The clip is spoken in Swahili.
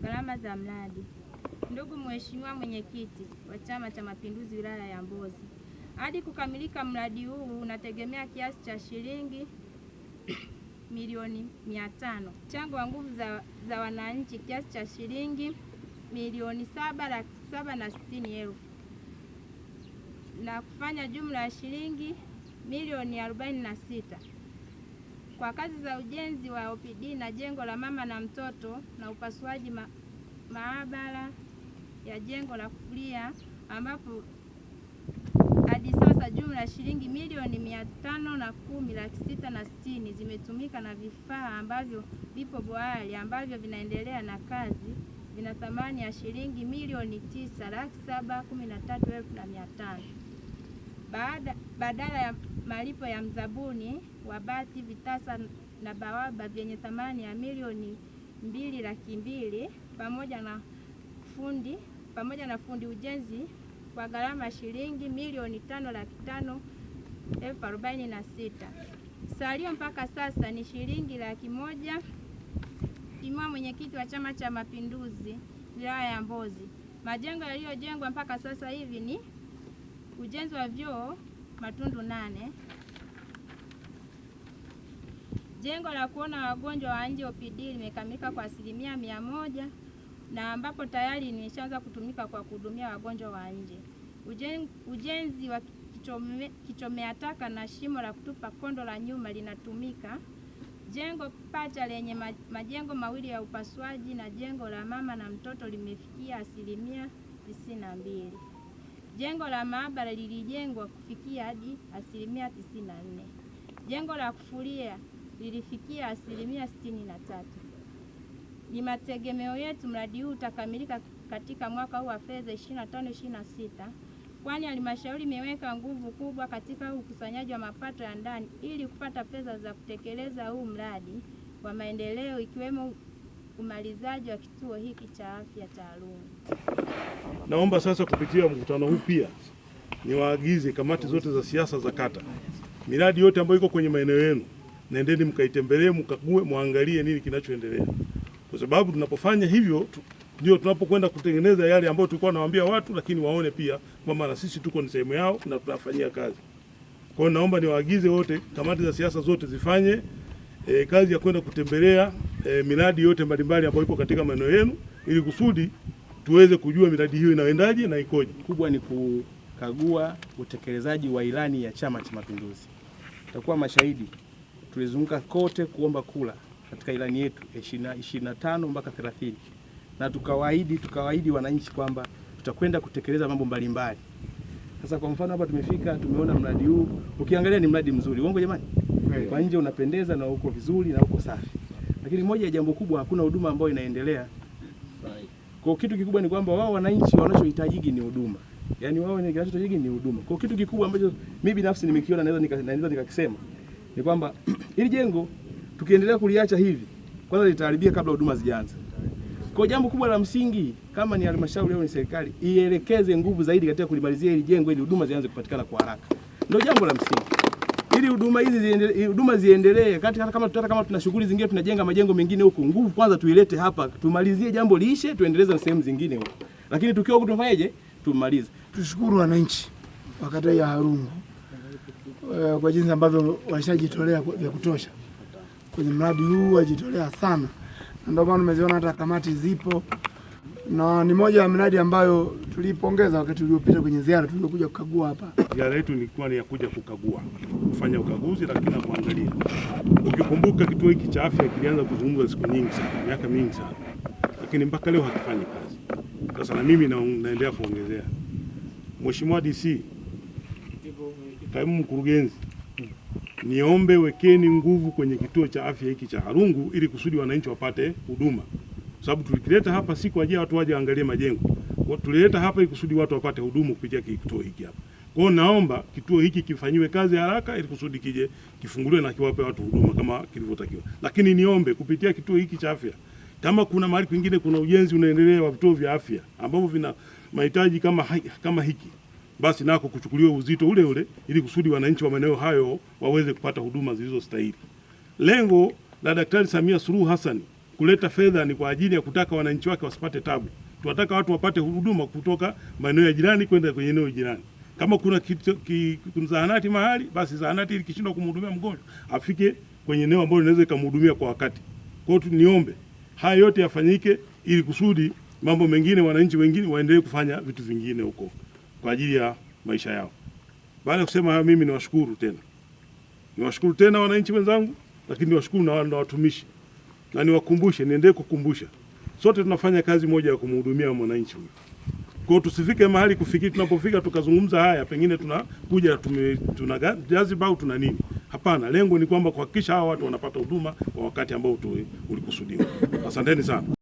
Gharama za mradi. Ndugu Mheshimiwa Mwenyekiti wa Chama cha Mapinduzi wilaya ya Mbozi, hadi kukamilika mradi huu unategemea kiasi cha shilingi milioni 500. Mchango wa nguvu za wananchi kiasi cha shilingi milioni 7,760,000 na kufanya jumla ya shilingi milioni 46. Kwa kazi za ujenzi wa OPD na jengo la mama na mtoto na upasuaji maabara ya jengo la kufulia, ambapo hadi sasa jumla ya shilingi milioni 510,660 zimetumika na vifaa ambavyo vipo bohari ambavyo vinaendelea na kazi vina thamani ya shilingi milioni 9,713,500. Badala ya malipo ya mzabuni wa bati, vitasa na bawaba vyenye thamani ya milioni 2,200,000 pamoja na fundi ujenzi kwa gharama shilingi milioni 5,546,046. Salio mpaka sasa ni shilingi 100,000. Mheshimiwa Mwenyekiti wa Chama cha Mapinduzi wilaya ya Mbozi, majengo yaliyojengwa mpaka sasa hivi ni ujenzi wa vyoo matundu 8, jengo la kuona wagonjwa wa nje OPD limekamilika kwa 100% na ambapo tayari imeshaanza kutumika kwa kuhudumia wagonjwa wa nje. Ujenzi wa kichomea taka na shimo la kutupa kondo la nyuma linatumika. Jengo pacha lenye majengo mawili ya upasuaji na jengo la mama na mtoto limefikia 92%. Jengo la maabara lilijengwa kufikia hadi 94%. Jengo la kufulia lilifikia 63%. Ni mategemeo yetu mradi huu utakamilika katika mwaka huu wa fedha 25/26, kwani halmashauri imeweka nguvu kubwa katika ukusanyaji wa mapato ya ndani ili kupata fedha za kutekeleza huu mradi wa maendeleo, ikiwemo umalizaji wa kituo hiki cha afya cha Arungu. Naomba sasa kupitia mkutano huu pia niwaagize kamati zote za siasa za kata, miradi yote ambayo iko kwenye maeneo yenu, nendeni mkaitembelee, mkague, muangalie nini kinachoendelea, kwa sababu tunapofanya hivyo ndio tunapokwenda kutengeneza yale ambayo tulikuwa nawaambia watu, lakini waone pia kwamba na sisi tuko ni sehemu yao na tunafanyia kazi. Kwa hiyo naomba niwaagize wote, kamati za siasa zote zifanye kazi ya kwenda kutembelea miradi yote mbalimbali ambayo iko katika maeneo yenu, ili kusudi tuweze kujua miradi hiyo inaendaje na ikoje. Kubwa ni kukagua utekelezaji wa ilani ya Chama cha Mapinduzi. Tutakuwa mashahidi, tulizunguka kote kuomba kula katika ilani yetu 25 mpaka 30, na tukawaahidi wananchi kwamba tutakwenda kutekeleza mambo mbalimbali. Sasa kwa mfano hapa tumefika, tumeona mradi huu, ukiangalia ni mradi mzuri. Uongo jamani? Kwa nje unapendeza na uko vizuri na uko safi. Lakini moja ya jambo kubwa, hakuna huduma ambayo inaendelea. Kwa kitu kikubwa ni kwamba wao wananchi wanachohitaji ni huduma. Yaani wao wanachohitaji ni huduma. Kwa kitu kikubwa ambacho mimi binafsi nimekiona naweza nikakisema ni kwamba ili jengo tukiendelea kuliacha hivi, kwanza litaharibia kabla huduma zijaanza. Kwa jambo kubwa la msingi, kama ni halmashauri au ni serikali, ielekeze nguvu zaidi katika kulimalizia hili jengo ili huduma zianze kupatikana kwa haraka. Ndio jambo la msingi. Ili huduma ziendelee, hata kama tuna shughuli zingine, tunajenga majengo mengine huko, nguvu kwanza tuilete hapa, tumalizie jambo liishe, tuendeleze na sehemu zingine huko. Lakini tukiwa huko tunafanyaje? Tumalize. Tushukuru wananchi wa kata ya Arungu kwa jinsi ambavyo washajitolea vya kutosha kwenye mradi huu, wajitolea sana. Ndio maana umeziona hata kamati zipo, na ni moja ya miradi ambayo tulipongeza wakati uliopita kwenye ziara tuliokuja kukagua hapa. Ziara yetu ilikuwa ni ya kuja kukagua, kufanya ukaguzi, lakini na kuangalia. Ukikumbuka kituo hiki cha afya kilianza kuzungumzwa siku nyingi sana, miaka mingi sana, lakini mpaka leo hakifanyi kazi. Sasa na mimi naendelea kuongezea. Mheshimiwa DC, kaimu mkurugenzi, niombe wekeni nguvu kwenye kituo cha afya hiki cha Arungu ili kusudi wananchi wapate huduma. Sababu tulikileta hapa si kwa ajili watu waje waangalie majengo. Tulileta hapa ili kusudi watu wapate huduma kupitia kituo hiki hapa. Kwa hiyo naomba kituo hiki kifanyiwe kazi haraka ili kusudi kije kifunguliwe na kiwape watu huduma kama kilivyotakiwa. Lakini niombe kupitia kituo hiki cha afya, kama kuna mahali kwingine kuna ujenzi unaendelea wa vituo vya afya ambavyo vina mahitaji kama hiki, basi nako kuchukuliwa uzito ule ule ili kusudi wananchi wa maeneo hayo waweze kupata huduma zilizostahili. Lengo la Daktari Samia Suluhu Hassan kuleta fedha ni kwa ajili ya kutaka wananchi wake wasipate tabu. Tunataka watu wapate huduma kutoka maeneo ya jirani kwenda kwenye eneo jirani. Kama kuna zahanati mahali, basi zahanati ikishindwa kumhudumia mgonjwa afike kwenye eneo ambalo linaweza kumhudumia kwa wakati. Kwa hiyo niombe haya yote yafanyike ili kusudi mambo mengine, wananchi wengine waendelee kufanya vitu vingine huko kwa ajili ya maisha yao. Baada ya kusema hayo, mimi niwashukuru tena wananchi wenzangu, lakini niwashukuru na watumishi, na niwakumbushe, niendelee kukumbusha, sote tunafanya kazi moja ya kumhudumia mwananchi huyu. Kwa hiyo tusifike mahali kufikiri tunapofika tukazungumza haya pengine tunakuja tuna jaziba au tuna nini. Hapana, lengo ni kwamba kuhakikisha hawa watu wanapata huduma kwa wakati ambao ulikusudiwa. Asanteni sana.